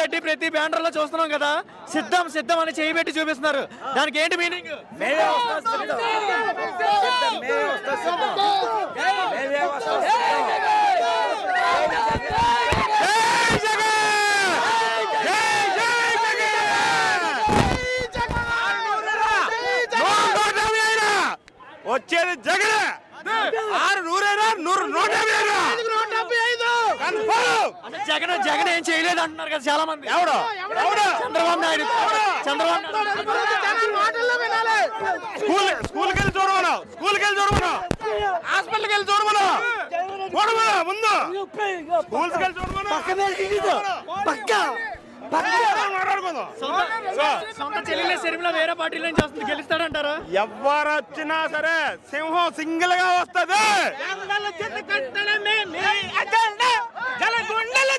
Party ప్రతి banner లో చూస్తున్నాం కదా, సిద్ధం సిద్ధం అని చేయి పెట్టి చూపిస్తున్నారు. దానికి ఏంటి మీనింగ్? వచ్చేది జగన్. 100 జగన్ జగన్ ఏం చేయలేదు అంటున్నారు కదా చాలా మంది. ఎవడు చంద్రబాబు నాయుడు స్కూల్కి వెళ్ళి చూడమను, హాస్పిటల్కి వెళ్ళి చూడమను, ముందు స్కూల్కి వెళ్ళి చూడమను. సొంత చెల్లెలే శర్మిల వేరే పార్టీలో నుంచి వస్తుంది, గెలుస్తాడంటారా? ఎవరు వచ్చినా సరే సింహం సింగిల్ గా వస్తుంది. జల గుండెల